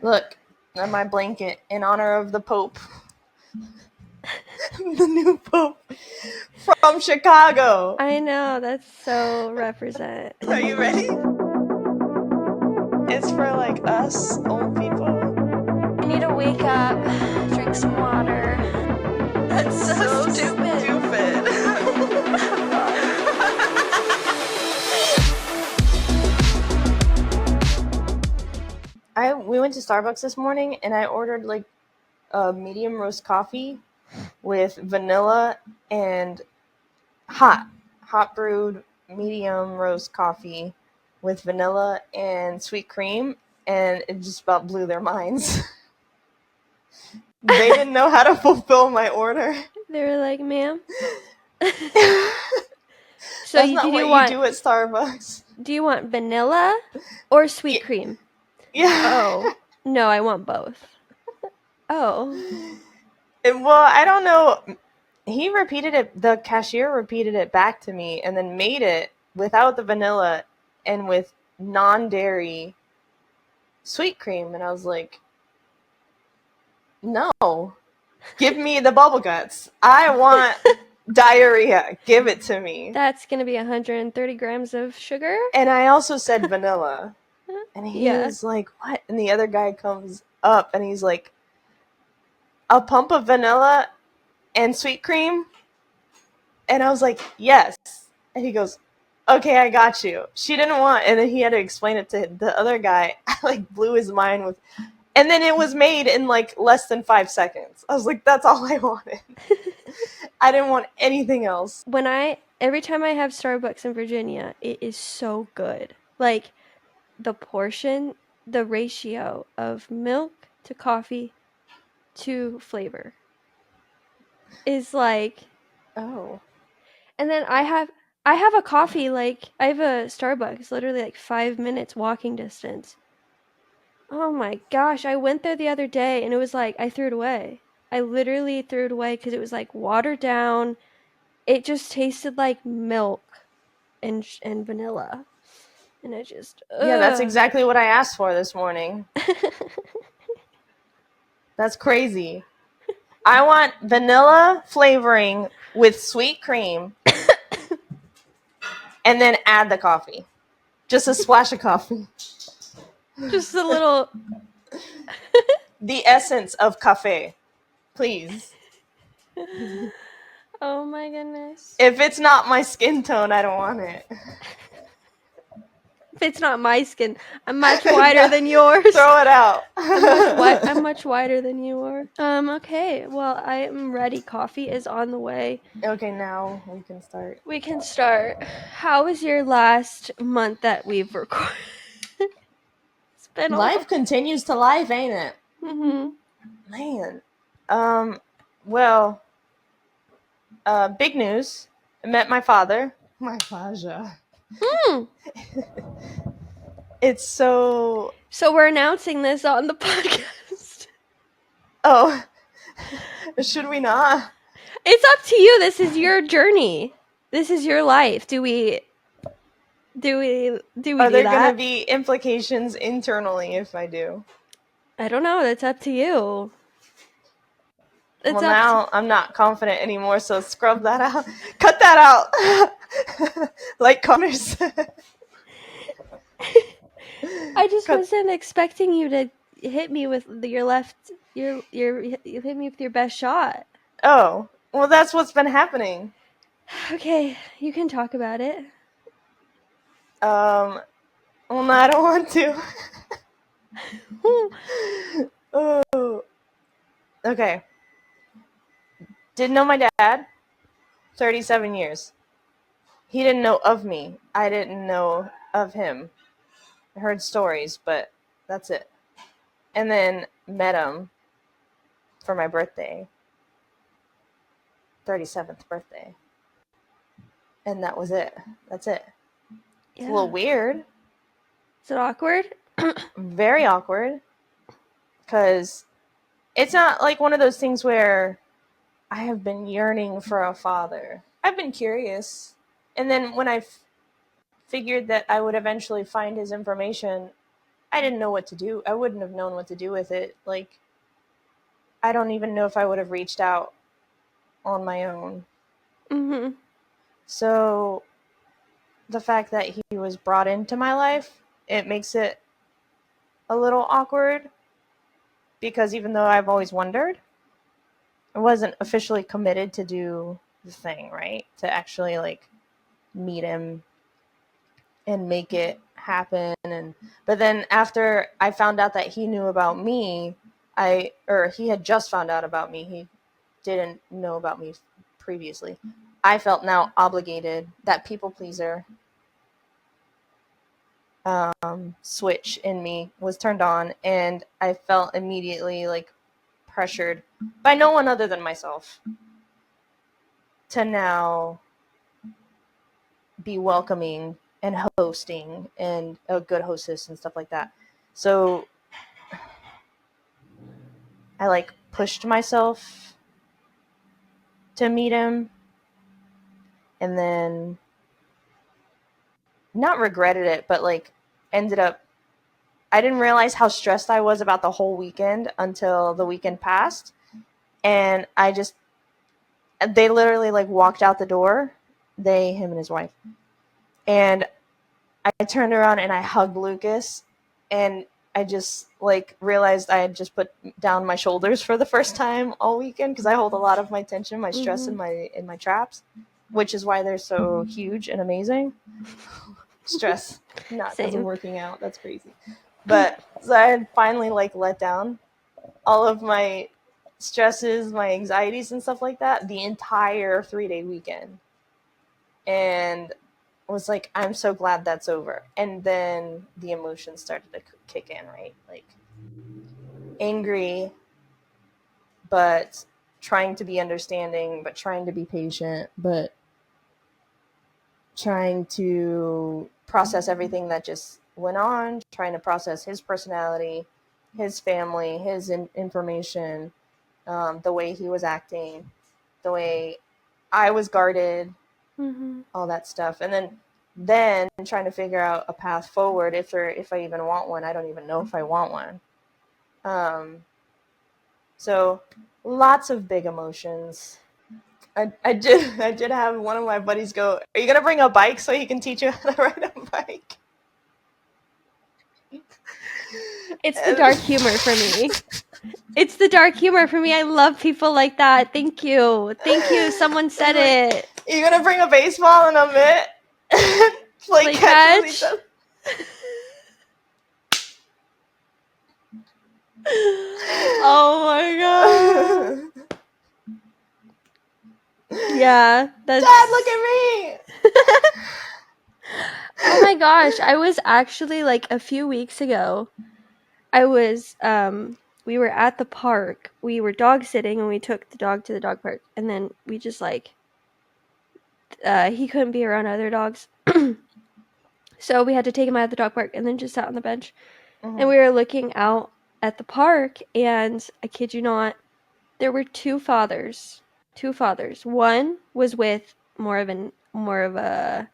Look, my blanket in honor of the Pope. The new Pope from Chicago. I know, that's so represent. Are you ready? It's for like us old people. I need to wake up, drink some water. That's so stupid. We went to Starbucks this morning and I ordered like a medium roast coffee with vanilla and hot brewed medium roast coffee with vanilla and sweet cream, and it just about blew their minds. They didn't know how to fulfill my order. They were like, ma'am. So that's not what you do at Starbucks. Do you want vanilla or sweet cream? Yeah. Oh, no, I want both. Oh. Well, I don't know. He repeated it, the cashier repeated it back to me and then made it without the vanilla and with non-dairy sweet cream. And I was like, no, give me the bubble guts. I want diarrhea. Give it to me. That's going to be 130 grams of sugar. And I also said vanilla. And he was like, what? And the other guy comes up and he's like, a pump of vanilla and sweet cream? And I was like, yes. And he goes, okay, I got you. She didn't want, and then he had to explain it to the other guy. I like blew his mind with, and then it was made in like less than 5 seconds. I was like, that's all I wanted. I didn't want anything else. Every time I have Starbucks in Virginia, it is so good. Like the portion, the ratio of milk to coffee to flavor is like, oh. And then I have a coffee, like I have a Starbucks literally like 5 minutes walking distance. Oh my gosh, I went there the other day and it was like I threw it away. I literally threw it away because it was like watered down. It just tasted like milk and vanilla. And I just Yeah, that's exactly what I asked for this morning. That's crazy. I want vanilla flavoring with sweet cream and then add the coffee. Just a splash of coffee. Just a little. The essence of cafe. Please. Oh my goodness. If it's not my skin tone, I don't want it. If it's not my skin, I'm much whiter than yours. Throw it out. I'm much whiter than you are. Okay. Well, I am ready. Coffee is on the way. Okay, now we can start. How was your last month that we've recorded? It's been life continues to life, ain't it? Mm-hmm. Man. Well, big news. I met my father. My father. It's so we're announcing this on the podcast. Oh. Should we not? It's up to you. This is your journey. This is your life. Do we Are there going to be implications internally if I do? I don't know. That's up to you. Now I'm not confident anymore, so scrub that out. Cut that out. Like Connor said. I just wasn't expecting you to hit me with your left. You hit me with your best shot. Oh, well, that's what's been happening. Okay, you can talk about it. Well, no, I don't want to. Oh. Okay. Didn't know my dad. 37 years. He didn't know of me. I didn't know of him. I heard stories, but that's it. And then met him for my birthday. 37th birthday. And that was it. That's it. Yeah. It's a little weird. Is it awkward? Very awkward. Because it's not like one of those things where I have been yearning for a father. I've been curious. And then when I figured that I would eventually find his information, I didn't know what to do. I wouldn't have known what to do with it. Like, I don't even know if I would have reached out on my own. Mm-hmm. So the fact that he was brought into my life, it makes it a little awkward, because even though I've always wondered, I wasn't officially committed to do the thing, right? To actually like meet him and make it happen. And but then after I found out that he knew about me, he had just found out about me. He didn't know about me previously. I felt now obligated. That people pleaser switch in me was turned on, and I felt immediately like pressured by no one other than myself to now be welcoming and hosting and a good hostess and stuff like that. So I like pushed myself to meet him, and then not regretted it, but like ended up, I didn't realize how stressed I was about the whole weekend until the weekend passed. And they literally like walked out the door, him and his wife. And I turned around and I hugged Lucas, and I just like realized I had just put down my shoulders for the first time all weekend, because I hold a lot of my tension, my stress in my traps, which is why they're so huge and amazing. Stress, not because I'm working out. That's crazy. But so I had finally like let down all of my stresses, my anxieties and stuff like that the entire 3-day weekend. And was like, I'm so glad that's over. And then the emotions started to kick in, right? Like angry, but trying to be understanding, but trying to be patient, but trying to process everything that just went on, trying to process his personality, his family, his information, the way he was acting, the way I was guarded, all that stuff. And then trying to figure out a path forward, if I even want one. I don't even know if I want one. So lots of big emotions. I did have one of my buddies go, "Are you gonna bring a bike so he can teach you how to ride a bike?" It's the dark humor for me. It's the dark humor for me. I love people like that. Thank you. Someone said it. Are you gonna bring a baseball and a mitt? Play catch with each other? Oh my god. Yeah, that's... Dad, look at me! Oh my gosh, I was actually like a few weeks ago, I was we were at the park. We were dog sitting and we took the dog to the dog park, and then we just like he couldn't be around other dogs. So we had to take him out of the dog park and then just sat on the bench. And we were looking out at the park, and I kid you not, there were two fathers. One was with more of a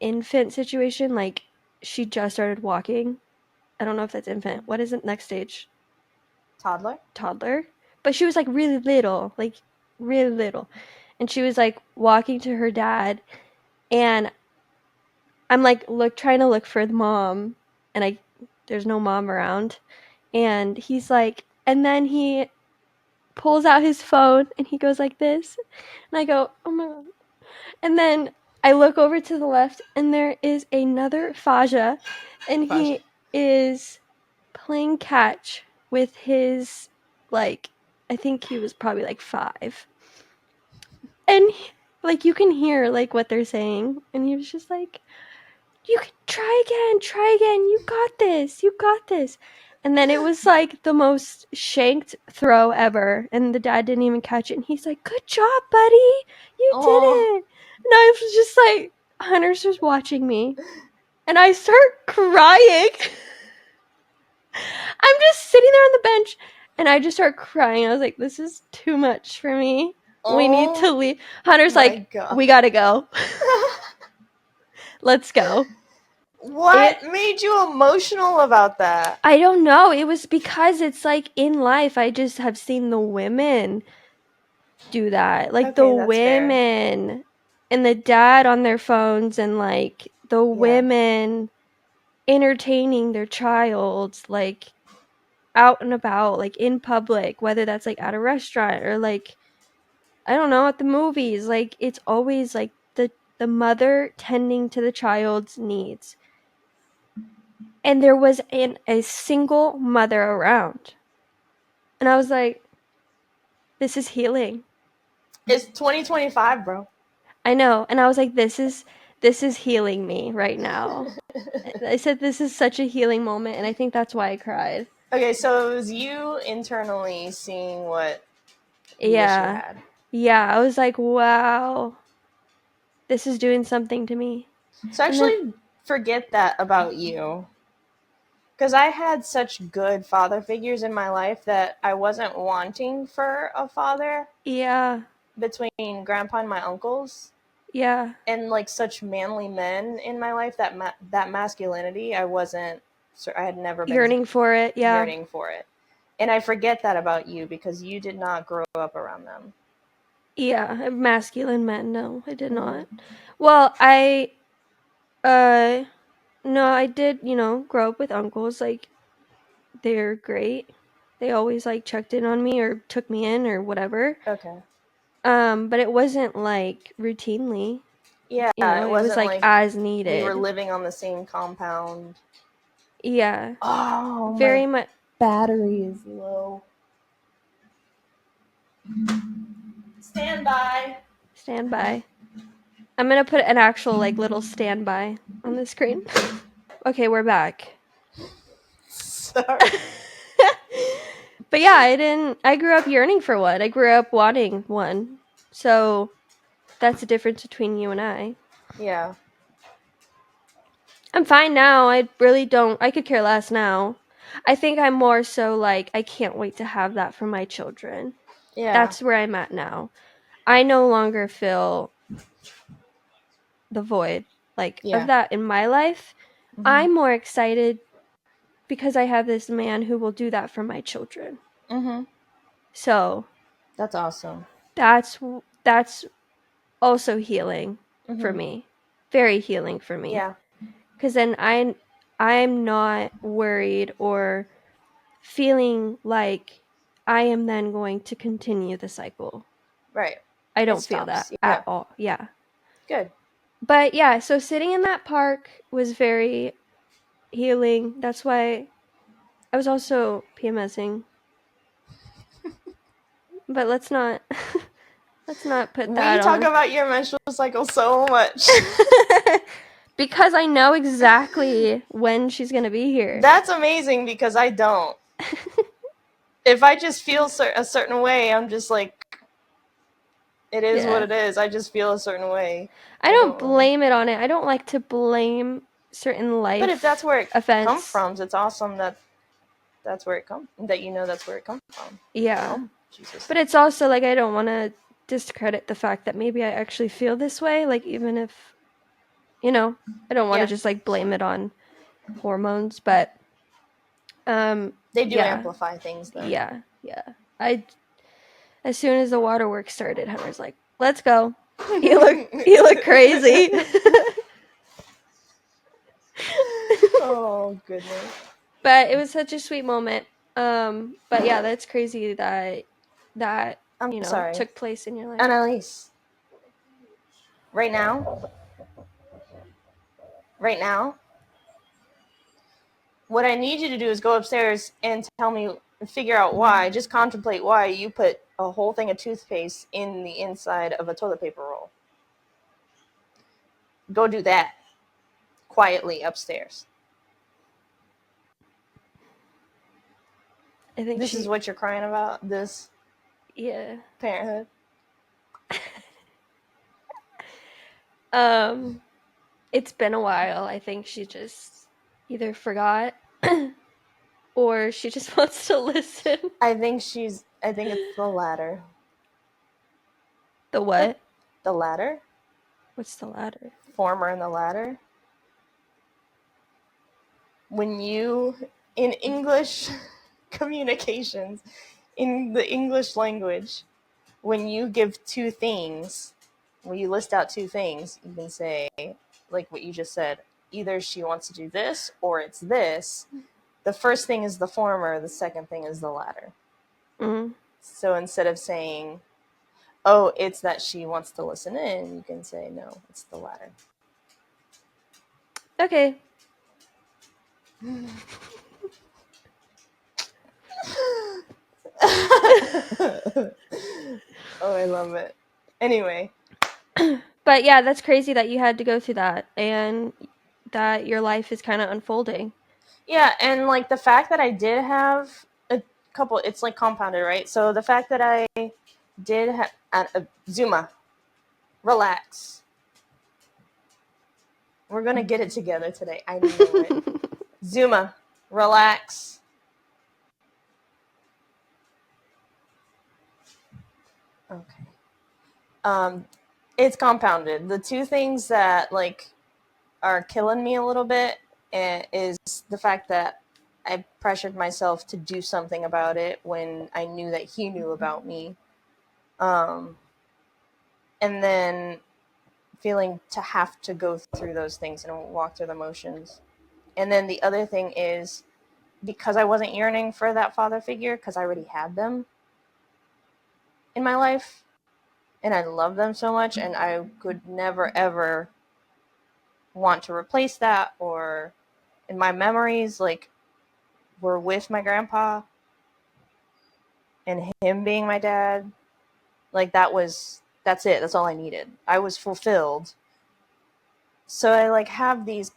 infant situation, like she just started walking. I don't know if that's infant. What is it next stage? Toddler. But she was like really little. And she was like walking to her dad, and I'm like trying to look for the mom, and there's no mom around. And he's like, and then he pulls out his phone and he goes like this, and I go, oh my god. And then I look over to the left, and there is another Faja, and he is playing catch with his, like, I think he was probably like 5. And like you can hear like what they're saying, and he was just like, you can try again, you got this. And then it was like the most shanked throw ever, and the dad didn't even catch it, and he's like, good job, buddy, you did it. And I was just like, Hunter's just watching me, and I start crying. I'm just sitting there on the bench, and I just start crying. I was like, this is too much for me. We need to leave. Hunter's like, we gotta go. Let's go. What made you emotional about that? I don't know. It was because it's like in life, I just have seen the women do that. Like the Okay, that's fair. women and the dad on their phones and like the women entertaining their child, like out and about, like in public, whether that's like at a restaurant or like, I don't know, at the movies. Like it's always like the mother tending to the child's needs. And there was a single mother around. And I was like, this is healing. It's 2025, bro. I know. And I was like, this is healing me right now. I said this is such a healing moment, and I think that's why I cried. Okay, so it was you internally seeing what you wish you had. Yeah, I was like, wow, this is doing something to me. So actually forget that about you. Because I had such good father figures in my life that I wasn't wanting for a father. Yeah. Between grandpa and my uncles. Yeah. And like such manly men in my life, that that masculinity, I had never been yearning for it. Yeah. Yearning for it. And I forget that about you because you did not grow up around them. Yeah, masculine men. No, I did not. Well, no, I did, grow up with uncles. Like, they're great. They always like checked in on me or took me in or whatever. Okay. But it wasn't like routinely. Yeah, it was like as needed. We were living on the same compound. Yeah. Oh, very much. Battery is low. Stand by. Stand by. I'm gonna put an actual like little standby on the screen. Okay, we're back. Sorry. But yeah, I grew up yearning for one. I grew up wanting one. So that's the difference between you and I. Yeah. I'm fine now. I really don't. I could care less now. I think I'm more so like, I can't wait to have that for my children. Yeah. That's where I'm at now. I no longer feel the void of that in my life. Mm-hmm. I'm more excited because I have this man who will do that for my children. Mm-hmm. So that's awesome. That's also healing for me. Very healing for me. Yeah. Because then I'm not worried or feeling like I am then going to continue the cycle. Right. I don't feel that at all. Yeah. Good. But yeah, so sitting in that park was very healing. That's why I was also PMSing. But let's not put that on. We talk about your menstrual cycle so much. Because I know exactly when she's going to be here. That's amazing because I don't. If I just feel a certain way, I'm just like, it is what it is. I just feel a certain way. I don't blame it on it. I don't like to blame certain life events. But if that's where it comes from, it's awesome that that's where it comes. That that's where it comes from. Yeah. Oh, Jesus. But it's also like, I don't want to discredit the fact that maybe I actually feel this way. Like, even if, I don't want to just like blame it on hormones, but they do amplify things though. Yeah. As soon as the waterworks started, Hunter's like, let's go. You look crazy. Oh, goodness. But it was such a sweet moment. But yeah, that's crazy that took place in your life. Annalise. Right now, what I need you to do is go upstairs and figure out why, just contemplate why you put a whole thing of toothpaste in the inside of a toilet paper roll. Go do that quietly upstairs. I think this is what you're crying about? This? Yeah. Parenthood? It's been a while. I think she just either forgot or she just wants to listen. I think it's the latter. The what? The latter? What's the latter? Former and the latter. when you, in English communications, in the English language, when you give two things, when you list out two things, you can say, like what you just said, either she wants to do this or it's this. The first thing is the former, the second thing is the latter. Mm-hmm. So instead of saying, oh, it's that she wants to listen in, you can say, no, it's the latter. Okay. Oh, I love it. Anyway. But yeah, that's crazy that you had to go through that and that your life is kind of unfolding. Yeah, and like the fact that I did have a couple, it's like compounded, right? So the fact that I did have Zuma, relax. We're gonna get it together today. I know it. Zuma, relax. Okay. It's compounded. The two things that like are killing me a little bit is the fact that I pressured myself to do something about it when I knew that he knew about me. And then feeling to have to go through those things and walk through the motions. And then the other thing is because I wasn't yearning for that father figure because I already had them in my life and I love them so much and I could never ever want to replace that, or in my memories like were with my grandpa and him being my dad. Like that's it. That's all I needed. I was fulfilled. So I like have these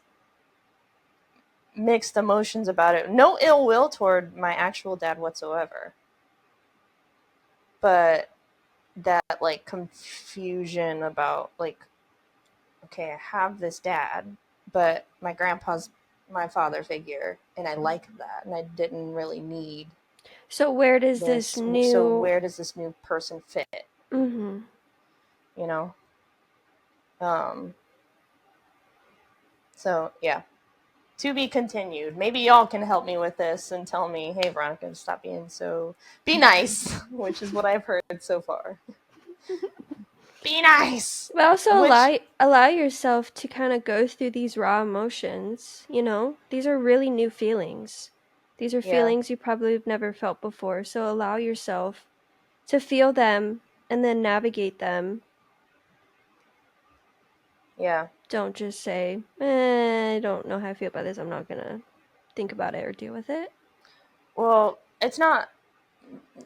mixed emotions about it. No ill will toward my actual dad whatsoever. But that like confusion about like, okay, I have this dad, but my grandpa's my father figure and I like that and I didn't really need So where does this this. So new where does this new person fit? Mm-hmm. You know? Um so yeah. To be continued. Maybe y'all can help me with this and tell me, hey Veronica, stop being so be nice, which is what I've heard so far. Be nice. But also Which allow yourself to kind of go through these raw emotions, you know? These are really new feelings. These are yeah. feelings you probably have never felt before. So allow yourself to feel them and then navigate them. Yeah. Don't just say, I don't know how I feel about this. I'm not going to think about it or deal with it. Well, it's not,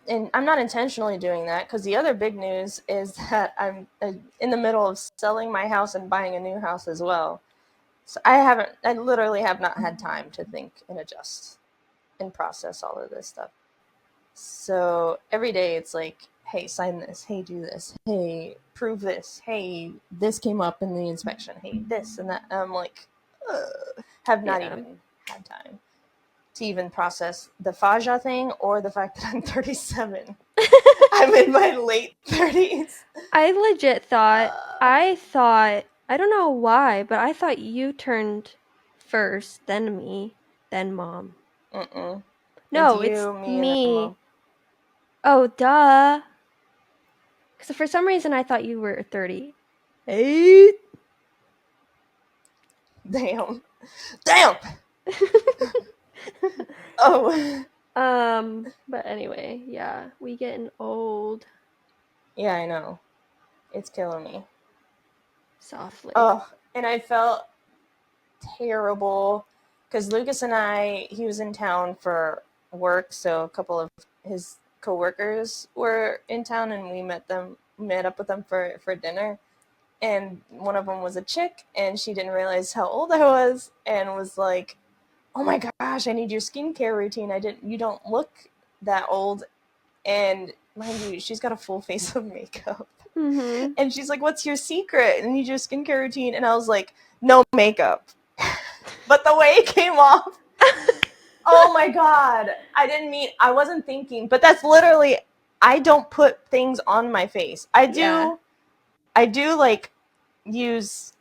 and I'm not intentionally doing that because the other big news is that I'm in the middle of selling my house and buying a new house as well. So I literally have not had time to think and adjust and process all of this stuff. So every day it's like, hey, sign this. Hey, do this. Hey, prove this. Hey, this came up in the inspection. Hey, this and that. I'm like, have not Yeah. even had time to even process the Faja thing or the fact that I'm 37. I'm in my late 30s. I legit thought, I don't know why, but I thought you turned first, then me, then mom. Mm-mm. It's No, it's you, me, and then me. mom. Oh, duh. Because for some reason I thought you were 38. Damn. Damn! Oh. But anyway, yeah, we getting old Yeah, I know. It's killing me. softly. Oh, and I felt terrible because Lucas and he was in town for work, so a couple of his coworkers were in town, and we met up with them for dinner. And one of them was a chick, and she didn't realize how old I was, and was like, "Oh my gosh, I need your skincare routine. You don't look that old." And mind you, she's got a full face of makeup. Mm-hmm. And she's like, "What's your secret? I need your skincare routine." And I was like, "No makeup." But the way it came off, oh my god. I wasn't thinking, but that's literally, I don't put things on my face. Yeah. I do like use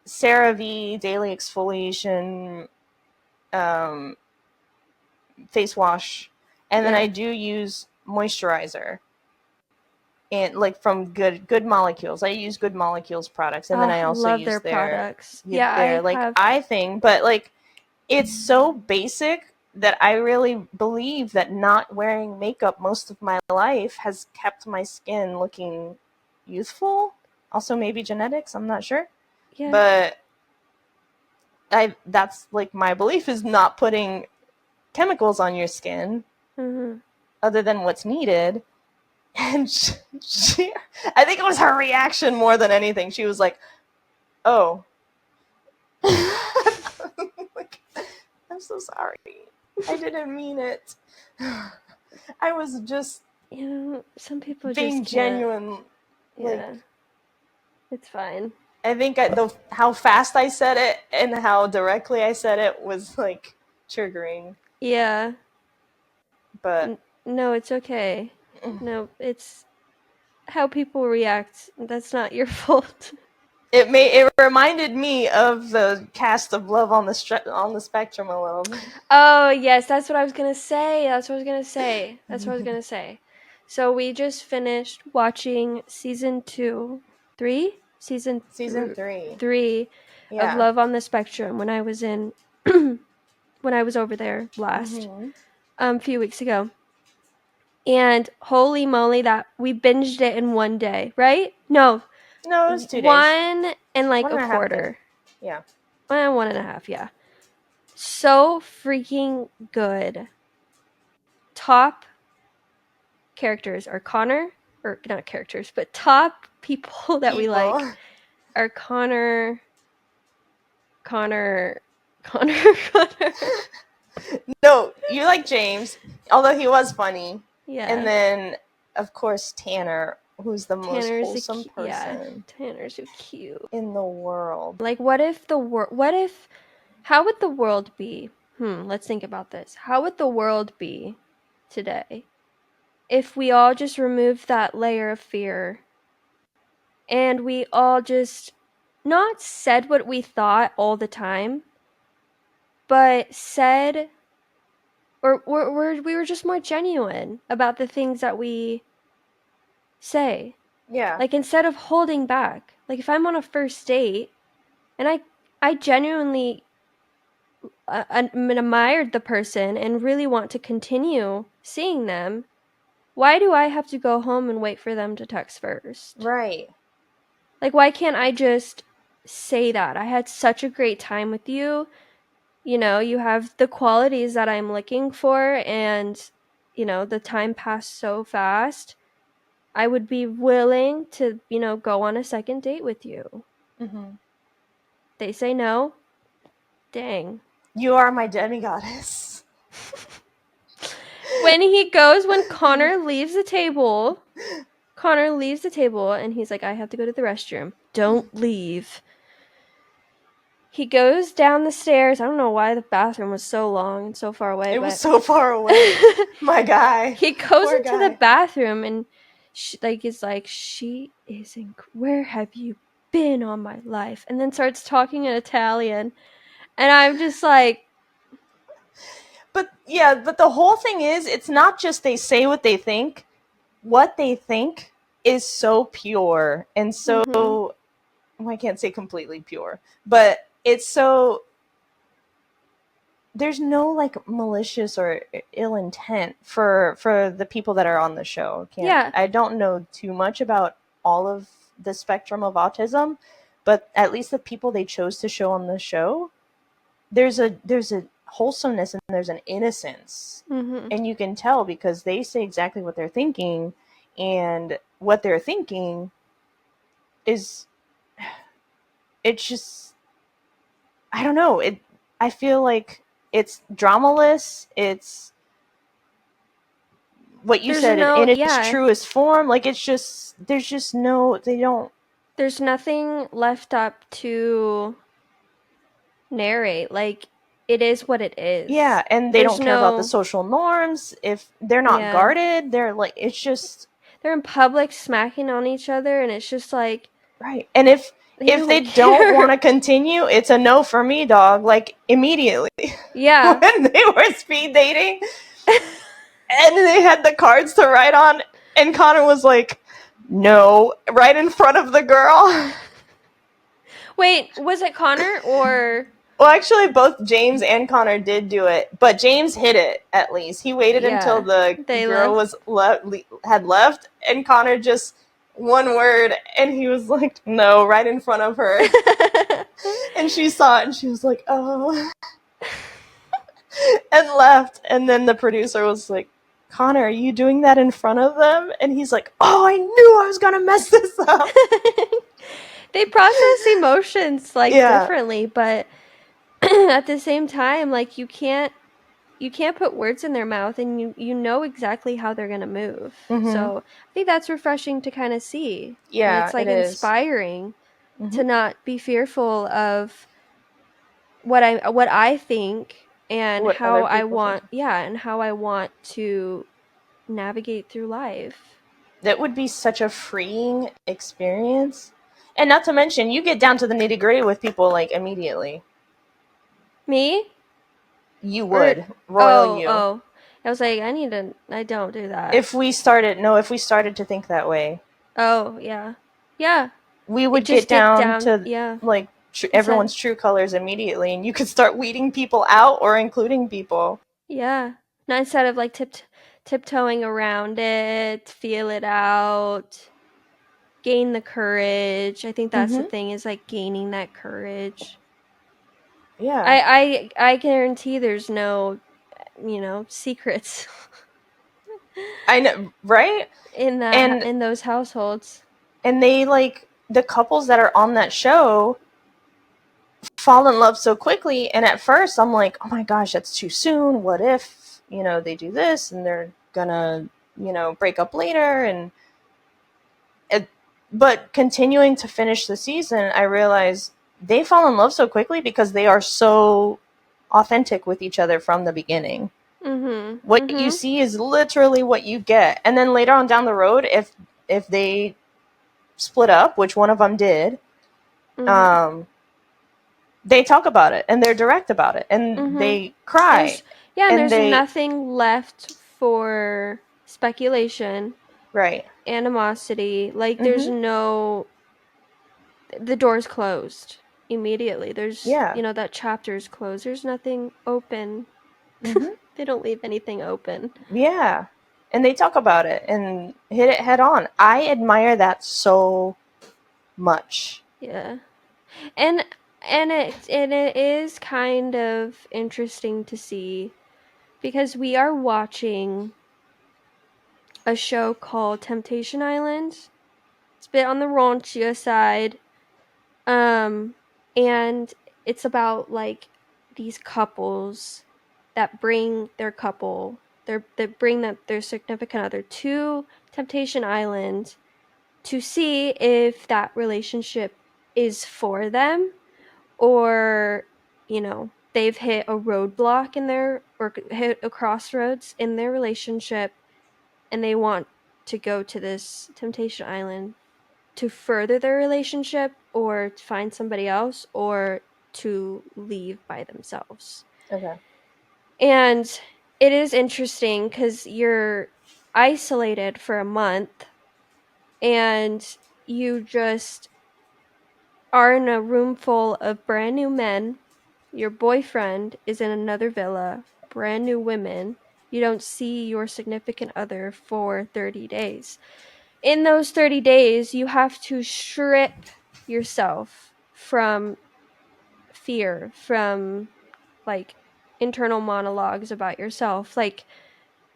CeraVe daily exfoliation face wash, and then I do use moisturizer. And like from good molecules, I use Good Molecules products, and then I also love their use products. Yeah, their like eye thing. But like, it's so basic that I really believe that not wearing makeup most of my life has kept my skin looking youthful. Also, maybe genetics. I'm not sure. Yeah. But that's like my belief is not putting chemicals on your skin other than what's needed. And she, I think it was her reaction more than anything. She was like, "Oh, like, I'm so sorry. I didn't mean it. I was just, some people being just genuine." Yeah, it's fine. I think how fast I said it and how directly I said it was like triggering. Yeah. But no, it's okay. No, it's how people react. That's not your fault. it reminded me of the cast of Love on the Spectrum a little bit. Oh yes, that's what I was gonna say. So we just finished watching season 3 of Love on the Spectrum when I was over there last a few weeks ago. And holy moly, that we binged it in one day, right? No, it was 2 days. One and like a quarter. Yeah. 1.5, yeah. So freaking good. Top characters are Connor, or not characters, but top people that we like are Connor. No, you like James, although he was funny. Yeah. And then, of course, Tanner, who's the most wholesome person. Yeah, Tanner's so cute in the world. Like, how would the world be? Let's think about this. How would the world be today if we all just removed that layer of fear and we all just not said what we thought all the time, but said, or we were just more genuine about the things that we say. Yeah. Like, instead of holding back. Like, if I'm on a first date and I genuinely admired the person and really want to continue seeing them, why do I have to go home and wait for them to text first? Right. Like, why can't I just say that? I had such a great time with you. You know, you have the qualities that I'm looking for, and, you know, the time passed so fast. I would be willing to, go on a second date with you. They say no. Dang. You are my demigoddess. When Connor leaves the table and he's like, I have to go to the restroom. Don't leave. He goes down the stairs. I don't know why the bathroom was so long and so far away. It was so far away. My guy. He goes into the bathroom and where have you been all my life? And then starts talking in Italian. And I'm just like, but the whole thing is, it's not just they say what they think. What they think is so pure and so, well, I can't say completely pure, but it's so, there's no like malicious or ill intent for the people that are on the show. I don't know too much about all of the spectrum of autism, but at least the people they chose to show on the show, there's a wholesomeness and there's an innocence, and you can tell because they say exactly what they're thinking, and what they're thinking is, it's just, I don't know, I feel like it's dramaless. It's what you said in its truest form. Like, it's just, there's just no, there's nothing left up to narrate. Like, it is what it is. Yeah, and they don't care about the social norms. If they're not guarded, they're like, it's just, they're in public smacking on each other, and it's just like, right. And if if they don't want to continue, it's a no for me, dog. Like, immediately. Yeah. When they were speed dating and they had the cards to write on, and Connor was like, no, right in front of the girl. Wait, was it Connor or? Well, actually, both James and Connor did do it, but James hit it at least. He waited until the girl was had left, and Connor just one word, and he was like, "No," right in front of her, and she saw it, and she was like, "Oh," and left. And then the producer was like, "Connor, are you doing that in front of them?" And he's like, "Oh, I knew I was gonna mess this up." They process emotions like differently, but at the same time, like you can't put words in their mouth, and you know exactly how they're gonna move. Mm-hmm. So I think that's refreshing to kind of see. Yeah, and it's like it inspiring is. to not be fearful of what I think and What how other I people think. want, yeah, and how I want to navigate through life. That would be such a freeing experience. And not to mention, you get down to the nitty gritty with people like immediately. Me? You Or would. Royal you. oh. I was like, I don't do that. If we started to think that way. Oh, yeah. Yeah. We would get down to yeah. like everyone's true colors immediately, and you could start weeding people out or including people. Yeah. Not instead of like tiptoeing around it, feel it out, gain the courage. I think that's the thing, is like gaining that courage. Yeah. I guarantee there's no, secrets I know, right? in those households. And they like the couples that are on that show fall in love so quickly, and at first I'm like, oh my gosh, that's too soon. What if, they do this and they're gonna, break up later, and but continuing to finish the season, I realize they fall in love so quickly because they are so authentic with each other from the beginning. What you see is literally what you get. And then later on down the road, if they split up, which one of them did, they talk about it, and they're direct about it, and they cry. There's nothing left for speculation, right, animosity. Like there's no, the door's closed immediately. There's that chapter's closed. There's nothing open. They don't leave anything open. Yeah, and they talk about it and hit it head on. I admire that so much. Yeah. And it is kind of interesting to see, because we are watching a show called Temptation Island. It's a bit on the raunchier side. And it's about like these couples that bring their significant other to Temptation Island to see if that relationship is for them, or they've hit a roadblock or hit a crossroads in their relationship, and they want to go to this Temptation Island to further their relationship, or to find somebody else, or to leave by themselves. Okay. And it is interesting because you're isolated for a month, and you just are in a room full of brand new men. Your boyfriend is in another villa, brand new women. You don't see your significant other for 30 days. In those 30 days, you have to strip yourself from fear, from like internal monologues about yourself. Like,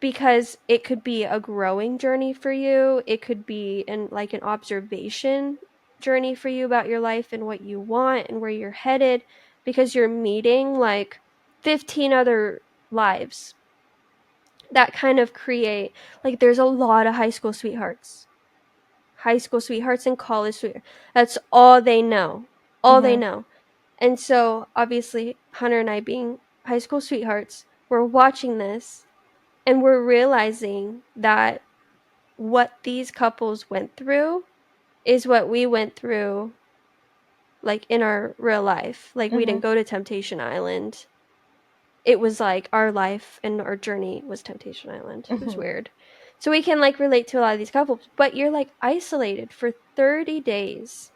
because it could be a growing journey for you. It could be an observation journey for you about your life and what you want and where you're headed, because you're meeting like 15 other lives that kind of create, like, there's a lot of high school sweethearts and college sweethearts. That's all they know. They know. And so obviously Hunter and I, being high school sweethearts, we're watching this, and we're realizing that what these couples went through is what we went through like in our real life. Like we didn't go to Temptation Island. It was like our life and our journey was Temptation Island. It was weird. So we can like relate to a lot of these couples, but you're like isolated for 30 days.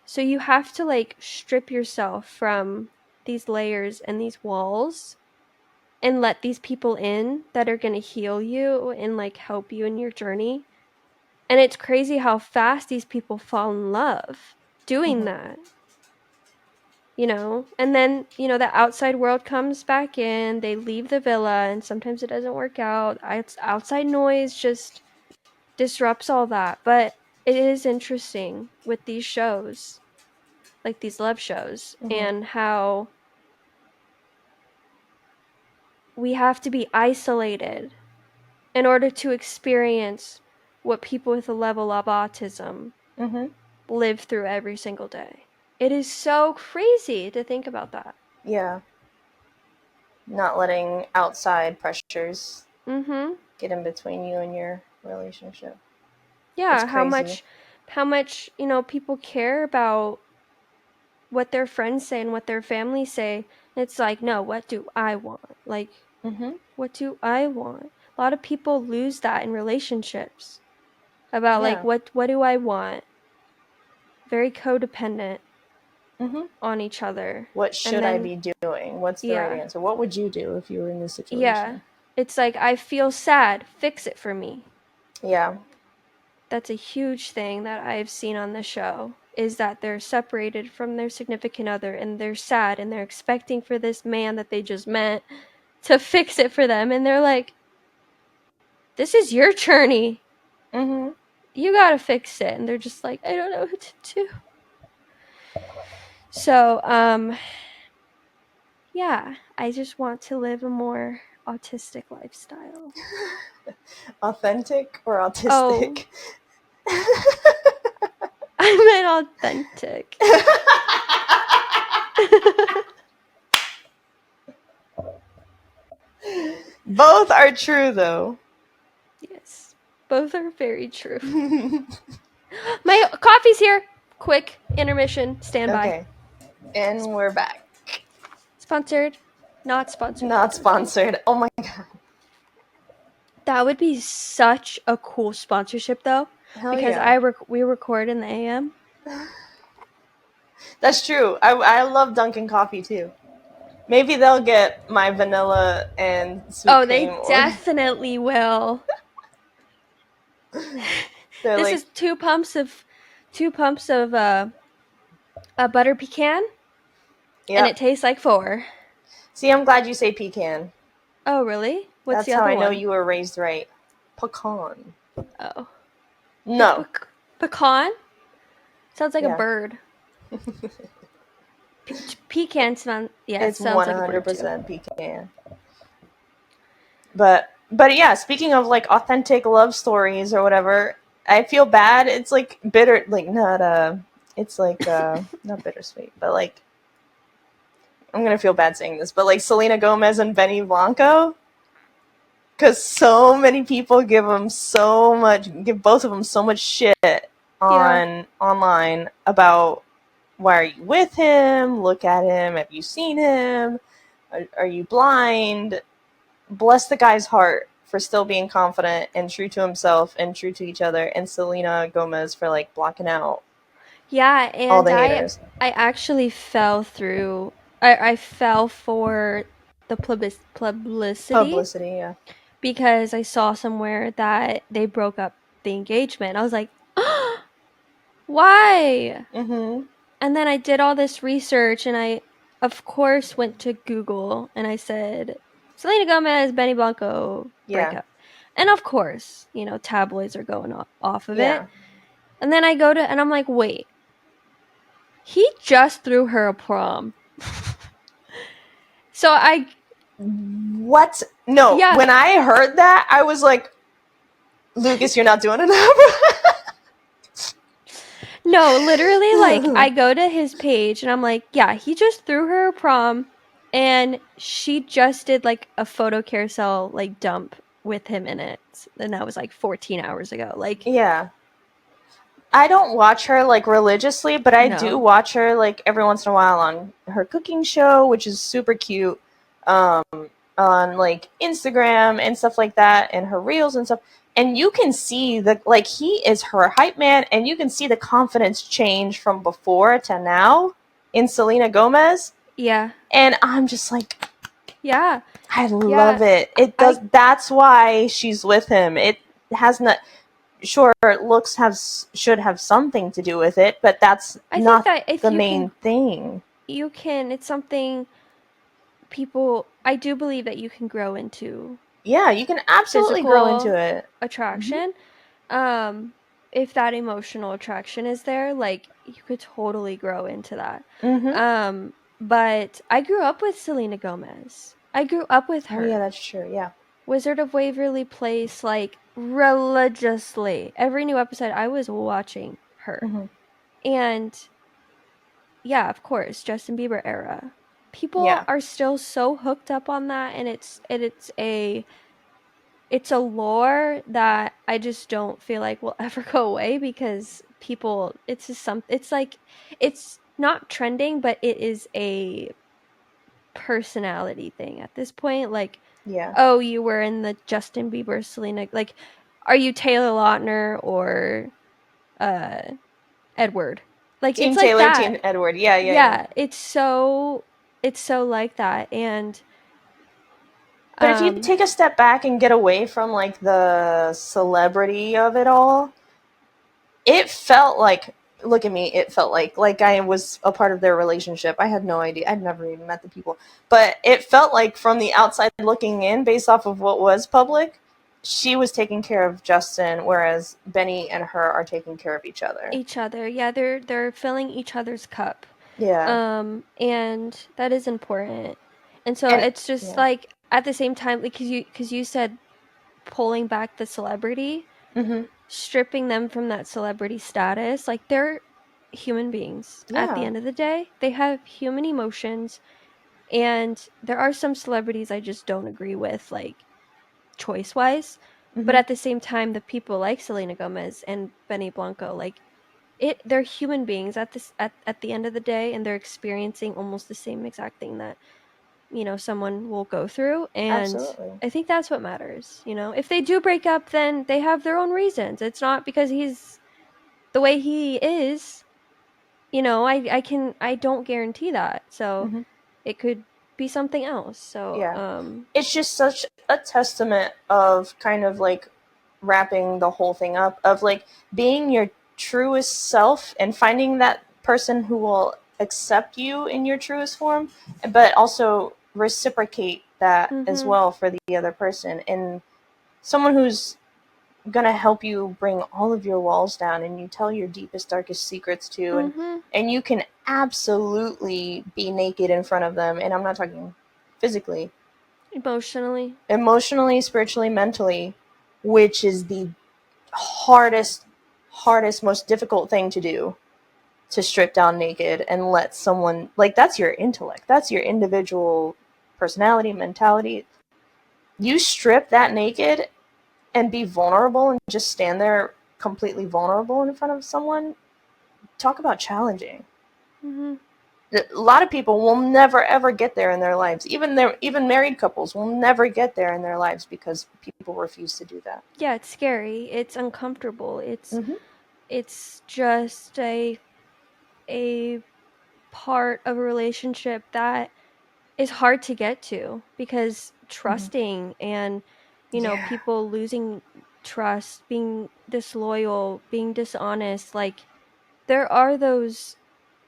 So you have to like strip yourself from these layers and these walls and let these people in that are going to heal you and like help you in your journey. And it's crazy how fast these people fall in love doing that. You know, and then, you know, the outside world comes back in, they leave the villa, and sometimes it doesn't work out. Outside noise just disrupts all that. But it is interesting with these shows, like these love shows, and how we have to be isolated in order to experience what people with a level of autism live through every single day. It is so crazy to think about that. Yeah. Not letting outside pressures get in between you and your relationship. Yeah, It's crazy. how much, you know, people care about what their friends say and what their family say. It's like, no, what do I want? Like, what do I want? A lot of people lose that in relationships about like, what do I want? Very codependent on each other. What And should I then, be doing? What's the right answer? What would you do if you were in this situation? it's like, I feel sad. Fix it for me. Yeah. That's a huge thing that I've seen on the show, is that they're separated from their significant other and they're sad and they're expecting for this man that they just met to fix it for them, and they're like, this is your journey. You gotta fix it. And they're just like, I don't know what to do. So, yeah, I just want to live a more autistic lifestyle. Authentic or autistic? I meant authentic. Both are true, though. Yes, both are very true. My coffee's here. Quick intermission. Stand by. Okay. And we're back. Sponsored. Not sponsored. Not sponsored. Oh my god. That would be such a cool sponsorship, though. Hell because yeah. we record in the AM. That's true. I love Dunkin' coffee too. Maybe they'll get my vanilla and sweet cream. They definitely will. This like, is two pumps of a butter pecan, and it tastes like 4. See, I'm glad you say pecan. Oh, really? What's That's the how other I know one? you were raised right. Pecan. Oh. No. Pecan? Sounds like a bird. Pecan sounds, it sounds like a bird too. 100% pecan. But yeah, speaking of like authentic love stories or whatever, I feel bad. It's like bitter, like not it's like not bittersweet, but like I'm gonna feel bad saying this, but like Selena Gomez and Benny Blanco, because so many people give both of them so much shit online about, why are you with him? Look at him. Have you seen him? Are you blind? Bless the guy's heart for still being confident and true to himself and true to each other, and Selena Gomez for like blocking out and all the haters. I actually fell through. I fell for the publicity, Yeah. because I saw somewhere that they broke up the engagement. I was like, oh, why? And then I did all this research, and I, of course, went to Google and I said, Selena Gomez, Benny Blanco breakup. And of course, you know, tabloids are going off of it. And then I go to, and I'm like, wait, he just threw her a prom. So what? No, when I heard that, I was like, Lucas, you're not doing enough. No, literally, like, I go to his page and I'm like, yeah, he just threw her a prom, and she just did like a photo carousel like dump with him in it, and that was like 14 hours ago. Like, yeah, I don't watch her like religiously, but I do No. watch her like every once in a while on her cooking show, which is super cute. Um, on like Instagram and stuff like that, and her reels and stuff. And you can see the like he is her hype man, and you can see the confidence change from before to now in Selena Gomez. Yeah. And I'm just like, Yeah. I Yeah. love it. It does. I That's why she's with him. It has not. Sure, looks should have something to do with it, but that's I think not that if the main thing. you can, it's something people, I do believe that you can grow into Yeah, you can absolutely grow into physical it. Mm-hmm. attraction. Um, if that emotional attraction is there, like you could totally grow into that. Mm-hmm. But I grew up with Selena Gomez. I grew up with Oh yeah, her. that's true. Yeah. Wizard of Waverly Place, like religiously. Every new episode, I was watching her. Mm-hmm. And yeah, of course, Justin Bieber era. People Yeah. are still so hooked up on that, and it's a lore that I just don't feel like will ever go away because people, it's just it's like it's not trending, but it is a personality thing at this point. Like, Yeah. oh, you were in the Justin Bieber Selena, like, are you Taylor Lautner or uh Edward? Like, Team it's like Taylor, that. Team Edward. Yeah, yeah, yeah. Yeah, it's so like that. And But if you um take a step back and get away from like the celebrity of it all, it felt like, look at me, it felt like I was a part of their relationship. I had no idea. I'd never even met the people. But it felt like from the outside looking in, based off of what was public, she was taking care of Justin, whereas Benny and her are taking care of each other. each other. Yeah, they're filling each other's cup. Yeah. And that is important. And so And it's just yeah. like at the same time, like, cuz you said pulling back the celebrity, Mm-hmm. stripping them from that celebrity status, like they're human beings at the Yeah. end of the day. They have human emotions, and there are some celebrities I just don't agree with, like choice wise. But Mm-hmm. at the same time, the people like Selena Gomez and Benny Blanco, like they're human beings at the end of the day, and they're experiencing almost the same exact thing that, someone will go through. And Absolutely. I think that's what matters. If they do break up, then they have their own reasons. It's not because he's the way he is. I don't guarantee that. So Mm-hmm. it could be something else. So Yeah. It's just such a testament of kind of like wrapping the whole thing up of like being your truest self and finding that person who will accept you in your truest form, but also reciprocate that as mhm. well for the other person, and someone who's gonna help you bring all of your walls down and you tell your deepest darkest secrets to, Mhm. and you can absolutely be naked in front of them, and I'm not talking physically, Emotionally. emotionally, spiritually, mentally, which is the hardest, most difficult thing to do, to strip down naked and let someone, like, that's your intellect, that's your individual personality, mentality. You strip that naked and be vulnerable and just stand there completely vulnerable in front of someone. Talk about challenging. Mhm. A lot of people will never ever get there in their lives. Even married couples will never get there in their lives because people refuse to do that. Yeah, it's scary. It's uncomfortable. It's Mm-hmm. it's just a part of a relationship that is hard to get to, because Mm-hmm. trusting and Yeah. people losing trust, being disloyal, being dishonest, like there are those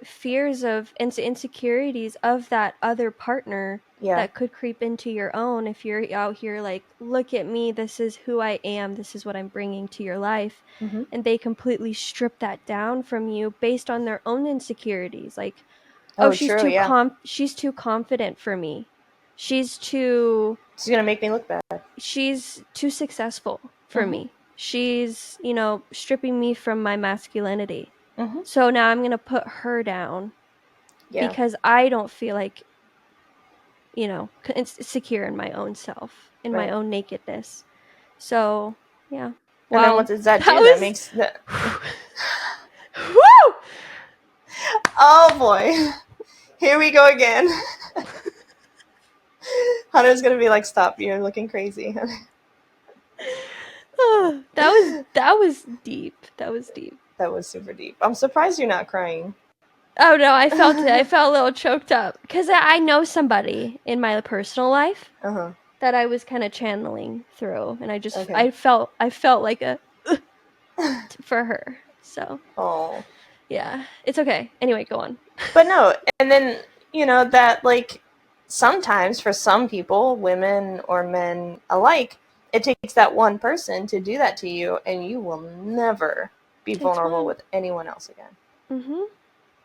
fears of insecurities of that other partner Yeah. that could creep into your own if you're out here like, look at me, this is who I am, this is what I'm bringing to your life. Mm-hmm. And they completely strip that down from you based on their own insecurities, like, oh, Oh, true. Yeah. she's too confident for me, she's too It's gonna make me look bad. she's too successful for Mm-hmm. me, she's stripping me from my masculinity, Mm-hmm. so now I'm going to put her down Yeah. because I don't feel like, secure in my own self, in my Right. own nakedness. So, yeah. And then what Wow. does that That do? That was makes that. Oh boy. Here we go again. Hunter's gonna be like, stop, you're looking crazy. That was deep. That was deep. That was super deep. I'm surprised you're not crying. Oh no, I felt it. I felt a little choked up because I know somebody in my personal life Uh-huh. that I was kind of channeling through, and Okay. I felt like a for her. So Oh. yeah, it's okay. Anyway, go on. But no, and then, that, like, sometimes for some people, women or men alike, it takes that one person to do that to you, and you will never be vulnerable with anyone else again. Mm-hmm.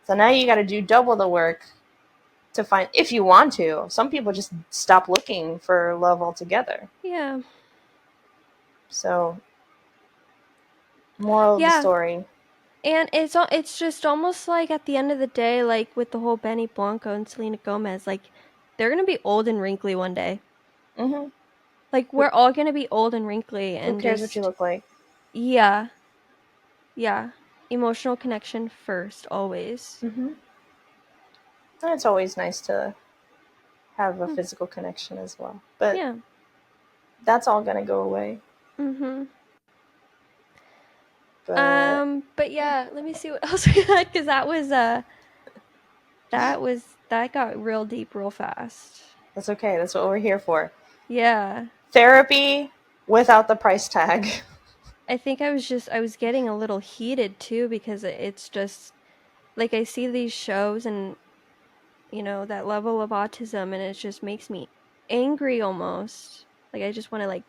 So now you got to do double the work to find, if you want to. Some people just stop looking for love altogether. Yeah. So, moral of the story. And it's just almost like at the end of the day, like with the whole Benny Blanco and Selena Gomez, like they're gonna be old and wrinkly one day. Mm-hmm. Like we're all gonna be old and wrinkly, and Who cares what you look like? Yeah. Yeah. Emotional connection first, always. Mm-hmm. And it's always nice to have a physical connection as well. But yeah, that's all gonna go away. Mm-hmm. But yeah, let me see what else we had, because that got real deep real fast. that's okay. That's what we're here for. Yeah. Therapy without the price tag. I think I was getting a little heated too, because it's just like I see these shows and that level of autism, and it just makes me angry almost. Like I just want to like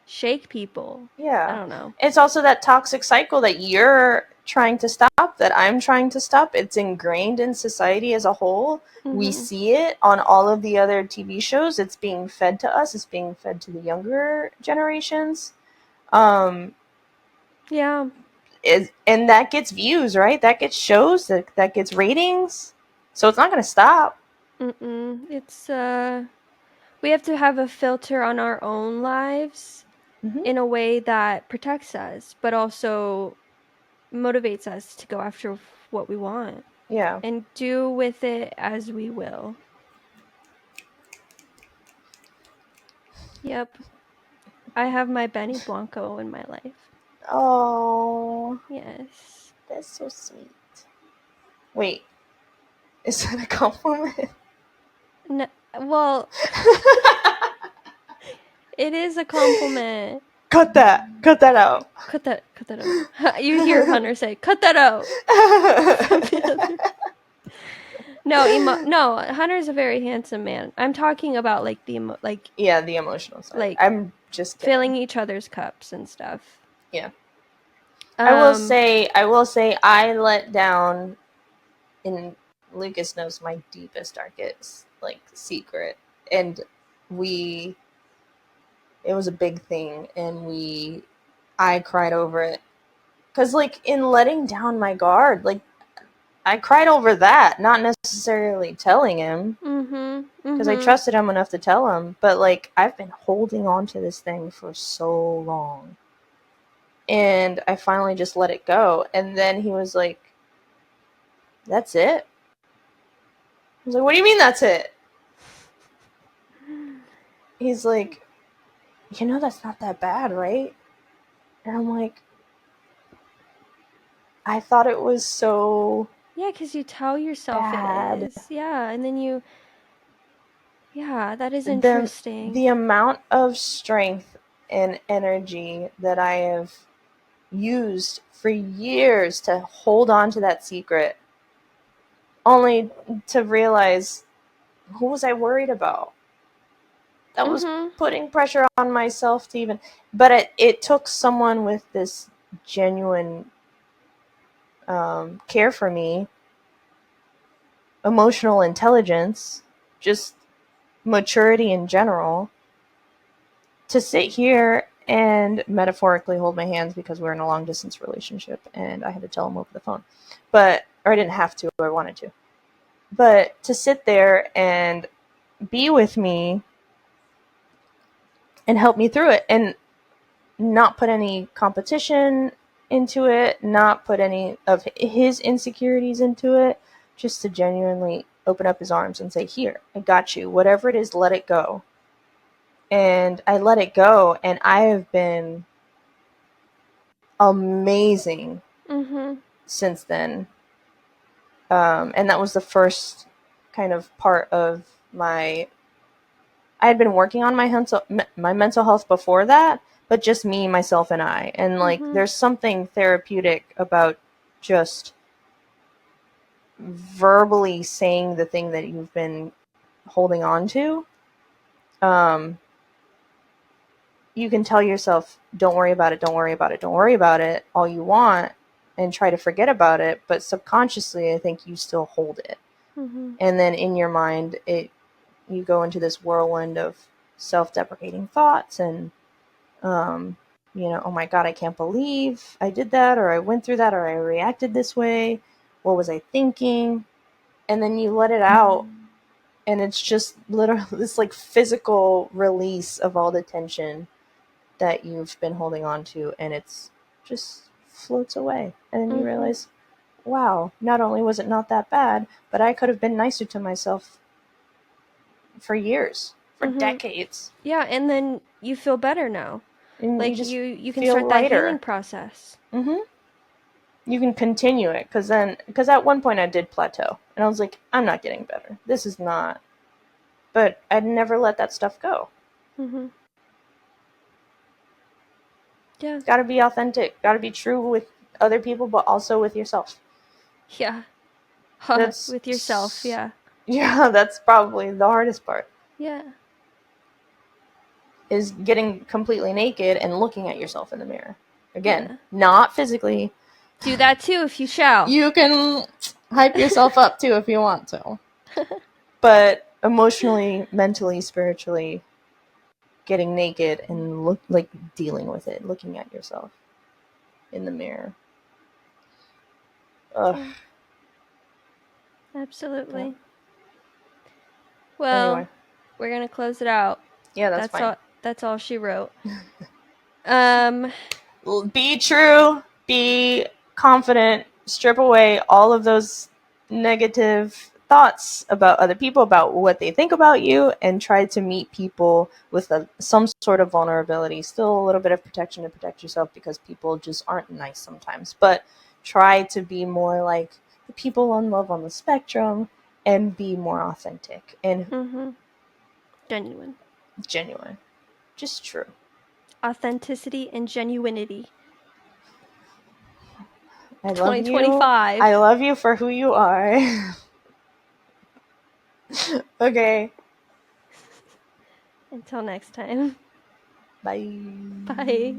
shake people. I Yeah. don't know. It's also that toxic cycle that you're trying to stop, that I'm trying to stop. It's ingrained in society as a whole. Mm-hmm. We see it on all of the other TV shows. It's being fed to us. It's being fed to the younger generations. Yeah. And that gets views, right? That gets shows, that gets ratings. So it's not going to stop. It's we have to have a filter on our own lives in a way that protects us, but also motivates us to go after what we want. Yeah. And do with it as we will. Yep. I have my Benny Blanco in my life. Oh. Yes. That's so sweet. Wait. Is that a compliment? No, well, it is a compliment. Cut that out. Cut that out. You hear Hunter say, "Cut that out." No, Hunter's a very handsome man. I'm talking about like the emotional side. Like I'm just kidding. Filling each other's cups and stuff. Yeah. I will say I let down, and Lucas knows my deepest, darkest secret, and it was a big thing, and I cried over it, because in letting down my guard, I cried over that, not necessarily telling him, because I trusted him enough to tell him, but I've been holding on to this thing for so long, and I finally just let it go. And then he was like, "That's it?" I was like, "What do you mean that's it?" He's like, "That's not that bad, right?" And I'm like, I thought it was so... Yeah, because you tell yourself bad. It is. Yeah, and then yeah, that is interesting. The amount of strength and energy that I have used for years to hold on to that secret, only to realize, who was I worried about? That was putting pressure on myself to even... But it took someone with this genuine care for me, emotional intelligence, just maturity in general, to sit here and metaphorically hold my hands, because we're in a long distance relationship and I had to tell him over the phone. Or I didn't have to, I wanted to. But to sit there and be with me and help me through it, and not put any competition into it, not put any of his insecurities into it, just to genuinely open up his arms and say, here, I got you. Whatever it is, let it go. And I let it go, and I have been amazing since then. And that was the first kind of part of I had been working on my mental health before that, but just me, myself, and I. And like, there's something therapeutic about just verbally saying the thing that you've been holding on to. You can tell yourself, don't worry about it, don't worry about it, don't worry about it all you want, and try to forget about it, but subconsciously I think you still hold it. And then in your mind, you go into this whirlwind of self-deprecating thoughts and oh my god, I can't believe I did that, or I went through that, or I reacted this way, what was I thinking? And then you let it out, and it's just literally this like physical release of all the tension that you've been holding on to, and it's just floats away. And then you realize, wow, not only was it not that bad, but I could have been nicer to myself for years, for decades. Yeah, and then you feel better now. And like you can start lighter. that healing process. You can continue it, because at one point I did plateau, and I was like, I'm not getting better. This is not. But I'd never let that stuff go. Yeah. Gotta be authentic. Gotta be true with other people, but also with yourself. Yeah. That's with yourself, yeah. Yeah, that's probably the hardest part. Yeah. Is getting completely naked and looking at yourself in the mirror. Again, not physically. Do that too if you shall. You can hype yourself up too if you want to. But emotionally, mentally, spiritually, getting naked and dealing with it, looking at yourself in the mirror. Ugh. Yeah. Absolutely. Yeah. Well, we're gonna close it out. Yeah, that's fine. That's all she wrote. Be true. Be confident. Strip away all of those negative thoughts about other people, about what they think about you, and try to meet people with some sort of vulnerability. Still a little bit of protection to protect yourself, because people just aren't nice sometimes. But try to be more like the people on Love on the Spectrum and be more authentic and genuine. Just true. Authenticity and genuinity. I love you. 2025. I love you for who you are. Okay. Until next time. Bye. Bye.